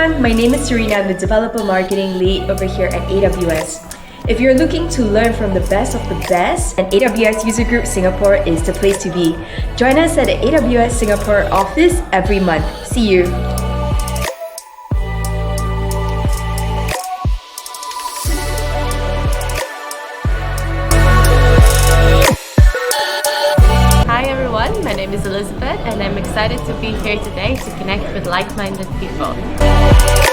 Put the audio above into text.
everyone, my name is Serena, the Developer Marketing Lead over here at AWS. If you're looking to learn from the best of the best, then AWS User Group Singapore is the place to be. Join us at the AWS Singapore office every month. See you! Hi everyone, my name is Elizabeth and I'm excited to be here today to connect with like-minded people.